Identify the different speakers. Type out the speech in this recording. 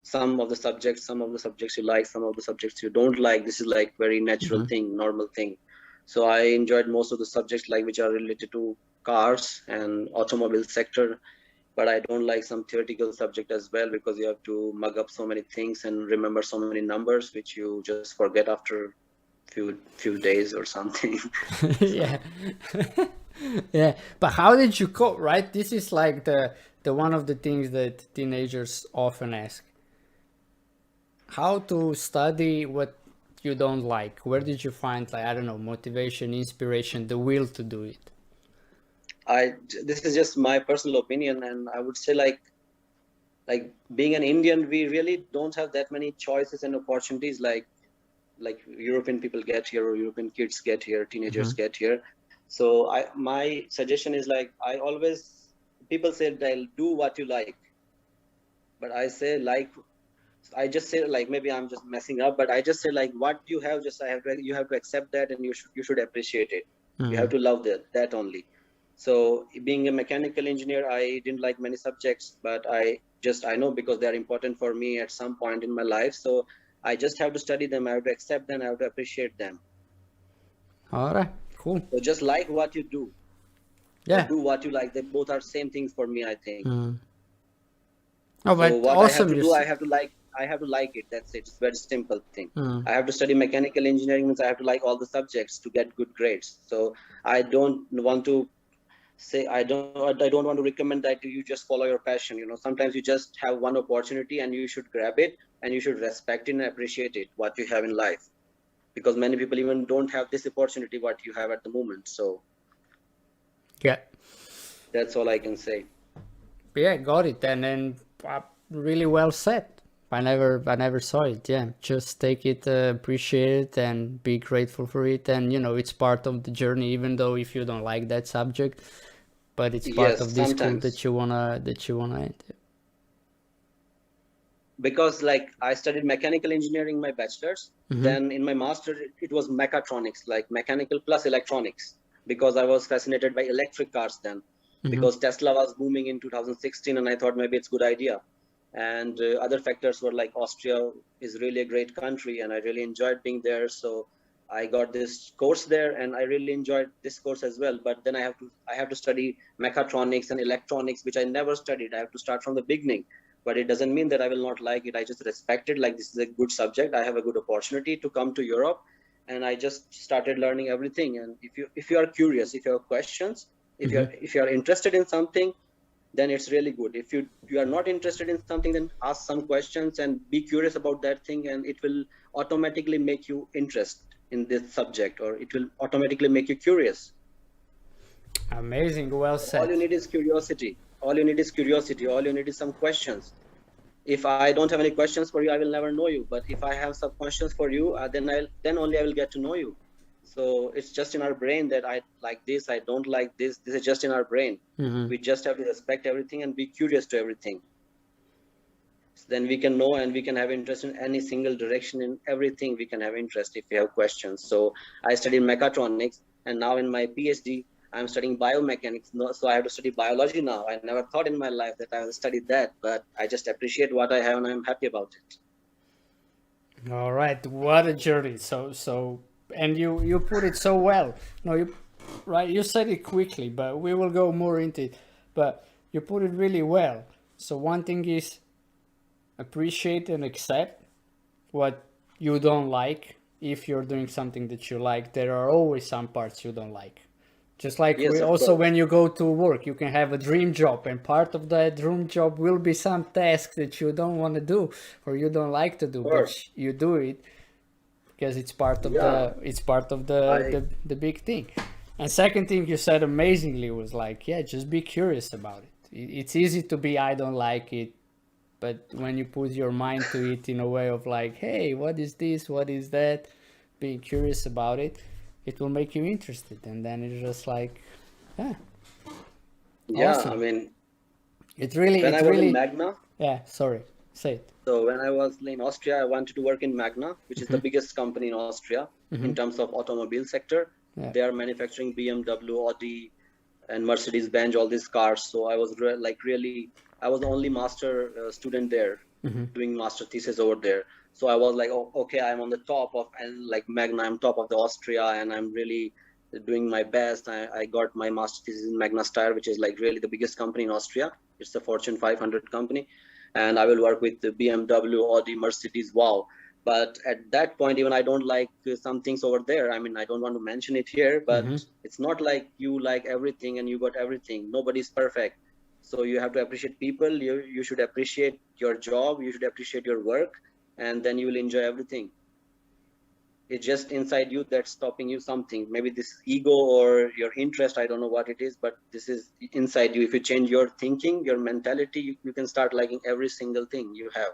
Speaker 1: some of the subjects you like, some of the subjects you don't like. This is like very natural thing, normal thing. So I enjoyed most of the subjects like which are related to cars and automobile sector, but I don't like some theoretical subject as well, because you have to mug up so many things and remember so many numbers which you just forget after few days or something.
Speaker 2: Yeah. Yeah, but how did you cope, right? This is like the one of the things that teenagers often ask. How to study what you don't like? Where did you find, like, I don't know, motivation, inspiration, the will to do it?
Speaker 1: This is just my personal opinion, and I would say like being an Indian, we really don't have that many choices and opportunities like European people get here, or European kids get here, teenagers get here. So my suggestion is like, people say they'll do what you like, but I just say like, maybe I'm just messing up, but I just say like, what you have, you have to accept that, and you should appreciate it. You have to love that only. So being a mechanical engineer, I didn't like many subjects, but I know because they are important for me at some point in my life. So I just have to study them. I have to accept them. I have to appreciate them.
Speaker 2: All right, cool.
Speaker 1: So just like what you do,
Speaker 2: Yeah.
Speaker 1: do what you like. They both are same things for me, I think.
Speaker 2: Oh, but
Speaker 1: So what
Speaker 2: awesome.
Speaker 1: I have to do, I have to like it. That's it. It's a very simple thing. I have to study mechanical engineering, means I have to like all the subjects to get good grades. So I don't want to say, I don't want to recommend that you just follow your passion. Sometimes you just have one opportunity and you should grab it, and you should respect it and appreciate it, what you have in life, because many people even don't have this opportunity what you have at the moment. So
Speaker 2: yeah,
Speaker 1: that's all I can say.
Speaker 2: yeah, got it. And then really well said. I never saw it. Yeah, just take it, appreciate it, and be grateful for it. And it's part of the journey, even though if you don't like that subject, but it's part of
Speaker 1: Yes,
Speaker 2: this school
Speaker 1: sometimes.
Speaker 2: that you wanna enter.
Speaker 1: Because like I studied mechanical engineering, my bachelor's, then in my master it was mechatronics, like mechanical plus electronics, because I was fascinated by electric cars then, because Tesla was booming in 2016, and I thought maybe it's a good idea. And other factors were like Austria is really a great country, and I really enjoyed being there. So I got this course there, and I really enjoyed this course as well. But then I have to study mechatronics and electronics, which I never studied. I have to start from the beginning. But it doesn't mean that I will not like it. I just respect it. Like, this is a good subject. I have a good opportunity to come to Europe, and I just started learning everything. And if you are curious, if you have questions, if you are interested in something, then it's really good. If you are not interested in something, then ask some questions and be curious about that thing, and it will automatically make you interested in this subject, or it will automatically make you curious.
Speaker 2: Amazing, well said.
Speaker 1: All you need is curiosity. All you need is some questions. If I don't have any questions for you, I will never know you. But if I have some questions for you, then only I will get to know you. So it's just in our brain that I like this, I don't like this. This is just in our brain. We just have to respect everything and be curious to everything. So then we can know, and we can have interest in any single direction. In everything we can have interest if we have questions. So I studied mechatronics, and now in my PhD, I'm studying biomechanics. So I have to study biology now. I never thought in my life that I will study that, but I just appreciate what I have, and I'm happy about it.
Speaker 2: All right, what a journey. So and you put it so well. No, you said it quickly, but we will go more into it. But you put it really well. So one thing is appreciate and accept what you don't like. If you're doing something that you like, there are always some parts you don't like. Just like
Speaker 1: Yes, of
Speaker 2: also
Speaker 1: course.
Speaker 2: when you go to work, you can have a dream job, and part of that dream job will be some task that you don't want to do or you don't like to do, but you do it because it's part of the big thing. And second thing you said amazingly was like, yeah, just be curious about it. It's easy to be I don't like it, but when you put your mind to it in a way of like, hey, what is this? What is that? Being curious about it, it will make you interested, and then it's just like, awesome.
Speaker 1: I mean,
Speaker 2: it's
Speaker 1: when I was
Speaker 2: really
Speaker 1: in Magna,
Speaker 2: say it.
Speaker 1: so when I was in Austria, I wanted to work in Magna, which is the biggest company in Austria in terms of automobile sector. They are manufacturing BMW, Audi, and Mercedes-Benz, all these cars. So I was really I was the only master student there, doing master thesis over there. So I was like, oh, okay, I'm on the top of, and like Magna, I'm top of the Austria, and I'm really doing my best. I got my master thesis in Magna Steyr, which is like really the biggest company in Austria. It's the Fortune 500 company, and I will work with the BMW, Audi, Mercedes. Wow. But at that point, even I don't like some things over there. I mean, I don't want to mention it here, but it's not like you like everything and you got everything. Nobody's perfect. So you have to appreciate people. You should appreciate your job. You should appreciate your work, and then you will enjoy everything. It's just inside you that's stopping you something. Maybe this ego or your interest, I don't know what it is, but this is inside you. If you change your thinking, your mentality, you can start liking every single thing you have.